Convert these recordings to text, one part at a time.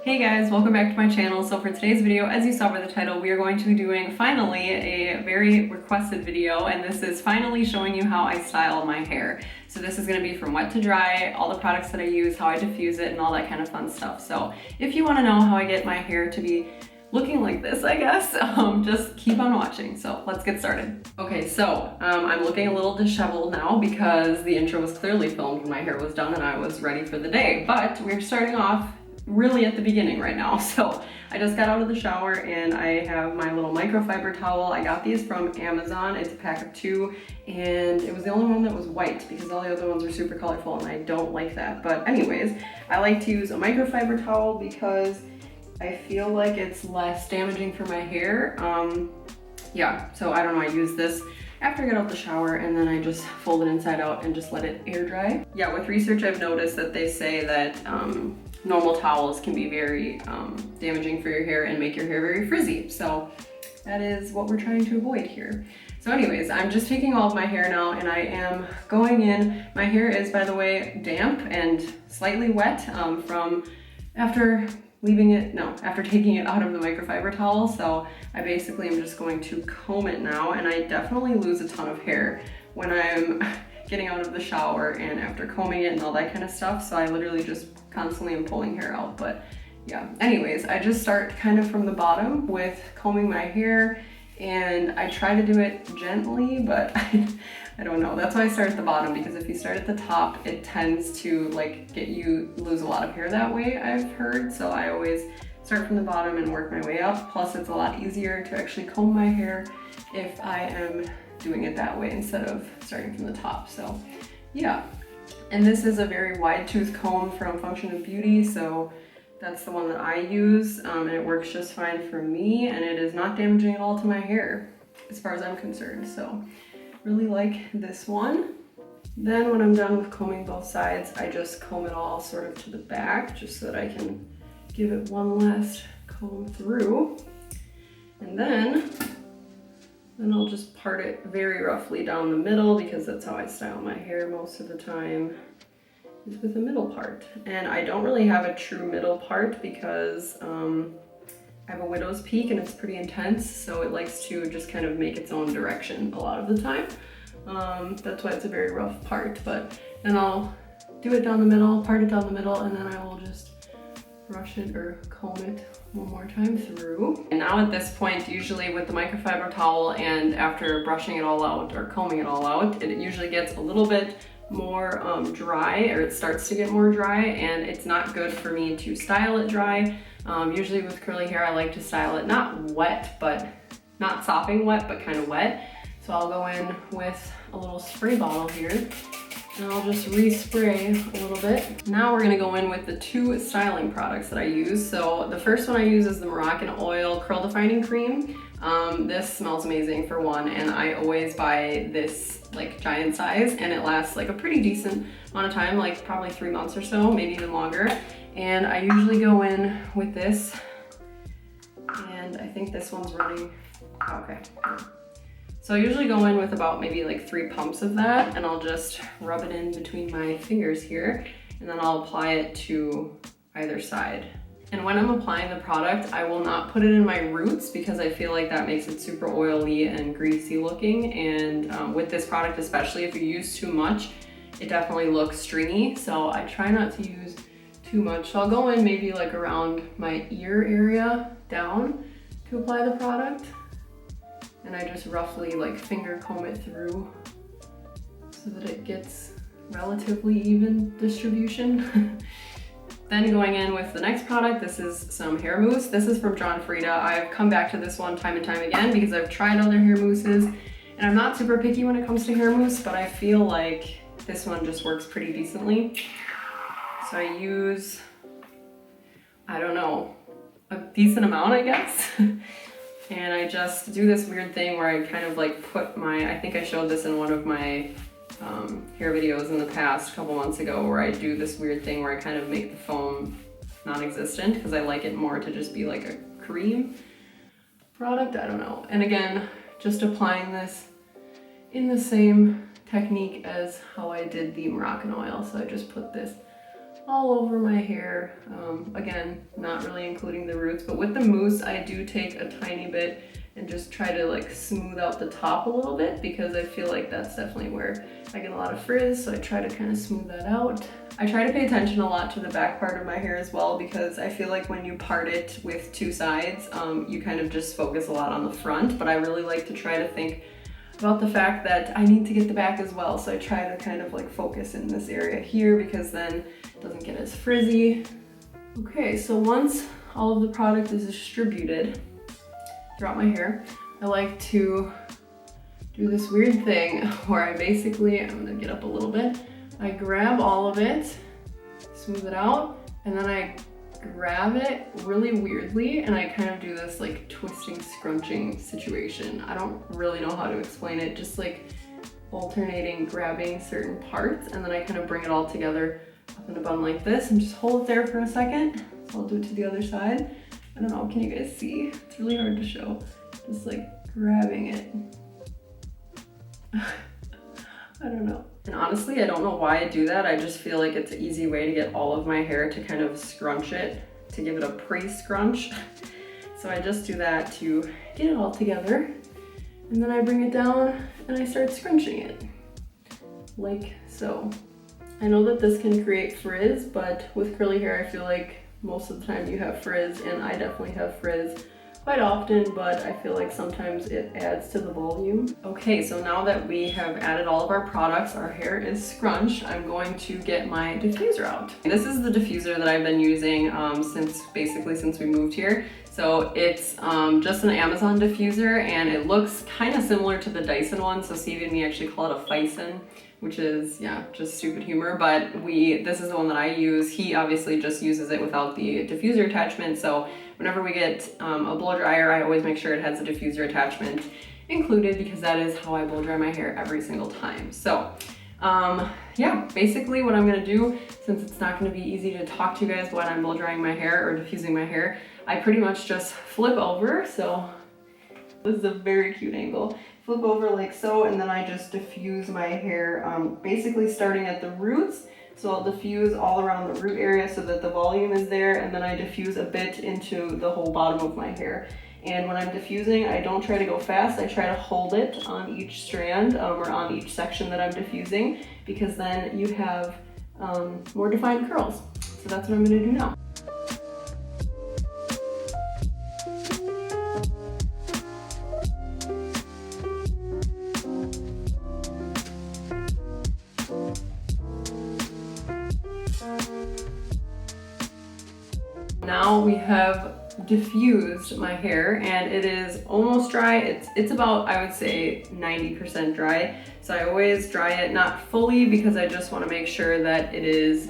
Hey guys, welcome back to my channel. So for today's video, as you saw by the title, we are going to be doing finally a very requested video, and this is finally showing you how I style my hair. So this is going to be from wet to dry, all the products that I use, how I diffuse it, and all that kind of fun stuff. So if you want to know how I get my hair to be looking like this, I guess, just keep on watching. So let's get started. Okay, so I'm looking a little disheveled now because the intro was clearly filmed when my hair was done and I was ready for the day, but we're starting off really at the beginning right now. So I just got out of the shower and I have my little microfiber towel. I got these from Amazon. It's a pack of 2 and it was the only one that was white because all the other ones are super colorful and I don't like that. But anyways, I like to use a microfiber towel because I feel like it's less damaging for my hair. Yeah, so I don't know, I use this after I get out the shower and then I just fold it inside out and just let it air dry. Yeah, with research I've noticed that they say that normal towels can be very damaging for your hair and make your hair very frizzy. So that is what we're trying to avoid here. So anyways, I'm just taking all of my hair now and I am going in. My hair is, by the way, damp and slightly wet from after taking it out of the microfiber towel. So I basically am just going to comb it now, and I definitely lose a ton of hair when I'm getting out of the shower and after combing it and all that kind of stuff. So I literally just constantly am pulling hair out. But yeah, anyways, I just start kind of from the bottom with combing my hair, and I try to do it gently, but I don't know. That's why I start at the bottom, because if you start at the top, it tends to like lose a lot of hair that way, I've heard. So I always start from the bottom and work my way up. Plus it's a lot easier to actually comb my hair if I am doing it that way instead of starting from the top. So yeah. And this is a very wide tooth comb from Function of Beauty. So that's the one that I use, and it works just fine for me, and it is not damaging at all to my hair as far as I'm concerned. So really like this one. Then when I'm done with combing both sides, I just comb it all sort of to the back just so that I can give it one last comb through. And then I'll just part it very roughly down the middle, because that's how I style my hair most of the time, is with the middle part. And I don't really have a true middle part because I have a widow's peak and it's pretty intense, so it likes to just kind of make its own direction a lot of the time. That's why it's a very rough part. But then I'll do it down the middle, part it down the middle, and then I will just brush it or comb it one more time through. And now at this point, usually with the microfiber towel and after brushing it all out or combing it all out, it usually gets a little bit more dry, or it starts to get more dry, and it's not good for me to style it dry. Usually with curly hair, I like to style it not wet, but not sopping wet, but kind of wet. So I'll go in with a little spray bottle here and I'll just respray a little bit. Now we're gonna go in with the 2 styling products that I use. So the first one I use is the Moroccan Oil Curl Defining Cream. This smells amazing for one, and I always buy this like giant size, and it lasts like a pretty decent amount of time, like probably 3 months or so, maybe even longer. And I usually go in with this, and I think this one's running, okay. So I usually go in with about maybe like 3 pumps of that, and I'll just rub it in between my fingers here, and then I'll apply it to either side. And when I'm applying the product, I will not put it in my roots because I feel like that makes it super oily and greasy looking. And with this product, especially if you use too much, it definitely looks stringy. So I try not to use too much. So I'll go in maybe like around my ear area down to apply the product. And I just roughly like finger comb it through so that it gets relatively even distribution. Then going in with the next product, this is some hair mousse. This is from John Frieda. I've come back to this one time and time again because I've tried other hair mousses, and I'm not super picky when it comes to hair mousse, but I feel like this one just works pretty decently. So I use, I don't know, a decent amount, I guess. And I just do this weird thing where I kind of like put I think I showed this in one of my hair videos in the past, a couple months ago, where I do this weird thing where I kind of make the foam non-existent because I like it more to just be like a cream product, I don't know. And again, just applying this in the same technique as how I did the Moroccan oil. So I just put this all over my hair. Again, not really including the roots, but with the mousse, I do take a tiny bit and just try to like smooth out the top a little bit, because I feel like that's definitely where I get a lot of frizz, so I try to kind of smooth that out. I try to pay attention a lot to the back part of my hair as well, because I feel like when you part it with two sides, you kind of just focus a lot on the front, but I really like to try to think about the fact that I need to get the back as well, so I try to kind of like focus in this area here, because then it doesn't get as frizzy. Okay, so once all of the product is distributed throughout my hair, I like to do this weird thing where I basically, I'm gonna get up a little bit, I grab all of it, smooth it out, and then I grab it really weirdly, and I kind of do this like twisting, scrunching situation. I don't really know how to explain it, just like alternating grabbing certain parts, and then I kind of bring it all together up in a bun like this and just hold it there for a second. So I'll do it to the other side. I don't know, can you guys see? It's really hard to show. Just like grabbing it. I don't know. And honestly, I don't know why I do that. I just feel like it's an easy way to get all of my hair to kind of scrunch it, to give it a pre-scrunch. So I just do that to get it all together. And then I bring it down and I start scrunching it. Like so. I know that this can create frizz, but with curly hair, I feel like most of the time you have frizz, and I definitely have frizz quite often, but I feel like sometimes it adds to the volume. Okay, so now that we have added all of our products, our hair is scrunched, I'm going to get my diffuser out. This is the diffuser that I've been using since we moved here. So it's just an Amazon diffuser, and it looks kind of similar to the Dyson one. So Stevie and me actually call it a Fison, which is, yeah, just stupid humor, but this is the one that I use. He obviously just uses it without the diffuser attachment, so whenever we get a blow dryer, I always make sure it has a diffuser attachment included, because that is how I blow dry my hair every single time. So yeah, basically what I'm gonna do, since it's not gonna be easy to talk to you guys when I'm blow drying my hair or diffusing my hair, I pretty much just flip over. So this is a very cute angle. Flip over like so, and then I just diffuse my hair, basically starting at the roots. So I'll diffuse all around the root area so that the volume is there, and then I diffuse a bit into the whole bottom of my hair. And when I'm diffusing, I don't try to go fast. I try to hold it on each strand or on each section that I'm diffusing, because then you have more defined curls. So that's what I'm gonna do now. Now we have diffused my hair, and it is almost dry. It's about, I would say, 90% dry. So I always dry it, not fully, because I just want to make sure that it is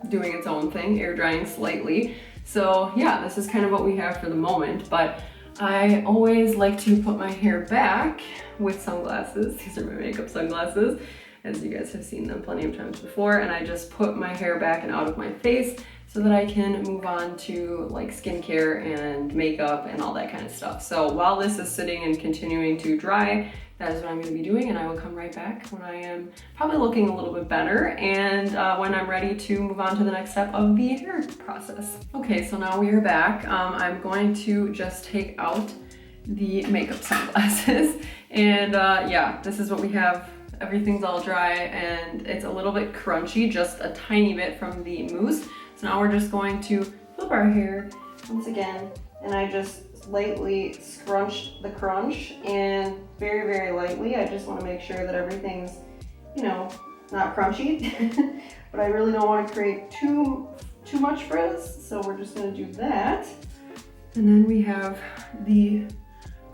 doing its own thing, air drying slightly. So yeah, this is kind of what we have for the moment, but I always like to put my hair back with sunglasses. These are my makeup sunglasses, as you guys have seen them plenty of times before, and I just put my hair back and out of my face so that I can move on to like skincare and makeup and all that kind of stuff. So while this is sitting and continuing to dry, that is what I'm going to be doing, and I will come right back when I am probably looking a little bit better, and when I'm ready to move on to the next step of the hair process. Okay, so now we are back. I'm going to just take out the makeup sunglasses, and yeah, this is what we have. Everything's all dry, and it's a little bit crunchy, just a tiny bit from the mousse. So now we're just going to flip our hair once again, and I just lightly scrunch the crunch, and very, very lightly. I just want to make sure that everything's, you know, not crunchy, but I really don't want to create too much frizz. So we're just going to do that. And then we have the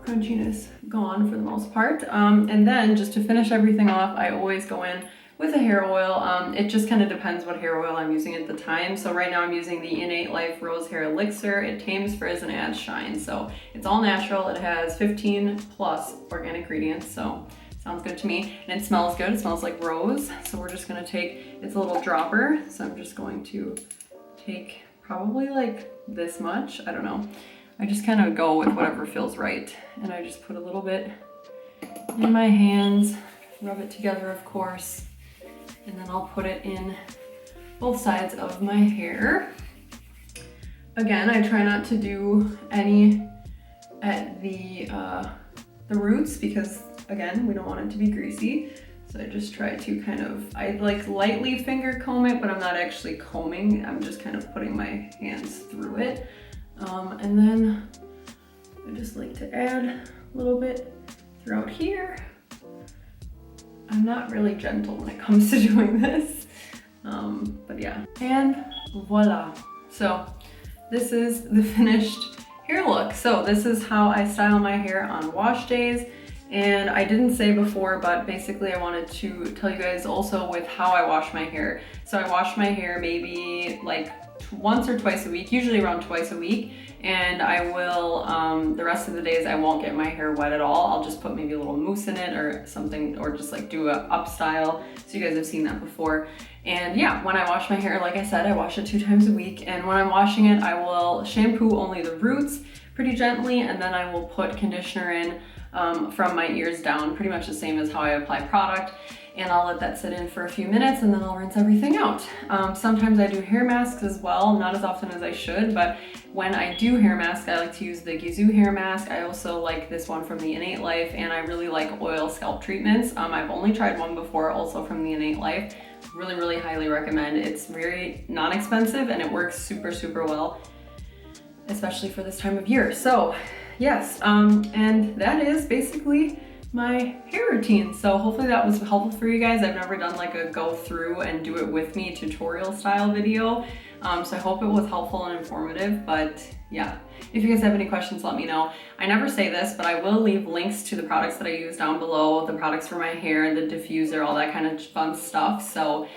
crunchiness gone for the most part. And then just to finish everything off, I always go in with a hair oil. It just kind of depends what hair oil I'm using at the time. So right now I'm using the Innate Life Rose Hair Elixir. It tames frizz and adds shine. So it's all natural. It has 15 plus organic ingredients. So sounds good to me. And it smells good. It smells like rose. So we're just going to take, it's a little dropper. So I'm just going to take probably like this much. I don't know. I just kind of go with whatever feels right. And I just put a little bit in my hands, rub it together, of course. And then I'll put it in both sides of my hair. Again, I try not to do any at the roots because, again, we don't want it to be greasy. So I just try to kind of, I like lightly finger comb it, but I'm not actually combing. I'm just kind of putting my hands through it. And then I just like to add a little bit throughout here. I'm not really gentle when it comes to doing this, but yeah. And voila. So this is the finished hair look. So this is how I style my hair on wash days. And I didn't say before, but basically I wanted to tell you guys also with how I wash my hair. So I wash my hair maybe like once or twice a week, usually around twice a week. And I will, the rest of the days I won't get my hair wet at all. I'll just put maybe a little mousse in it or something, or just like do a up style. So you guys have seen that before. And yeah, when I wash my hair, like I said, I wash it 2 times a week. And when I'm washing it, I will shampoo only the roots pretty gently. And then I will put conditioner in from my ears down, pretty much the same as how I apply product. And I'll let that sit in for a few minutes and then I'll rinse everything out. Sometimes I do hair masks as well, not as often as I should, but when I do hair mask, I like to use the Gizu hair mask. I also like this one from the Innate Life, and I really like oil scalp treatments. I've only tried one before, also from the Innate Life. Really, really highly recommend. It's very non-expensive and it works super, super well, especially for this time of year. So yes, and that is basically my hair routine. So hopefully that was helpful for you guys. I've never done like a go through and do it with me tutorial style video. So I hope it was helpful and informative, but yeah. If you guys have any questions, let me know. I never say this, but I will leave links to the products that I use down below, the products for my hair, the diffuser, all that kind of fun stuff. So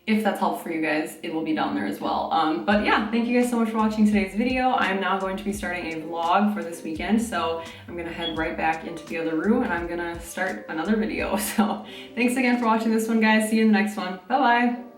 if that's helpful for you guys, it will be down there as well. But yeah, thank you guys so much for watching today's video. I'm now going to be starting a vlog for this weekend, so I'm gonna head right back into the other room and I'm gonna start another video. So thanks again for watching this one, guys. See you in the next one. Bye-bye.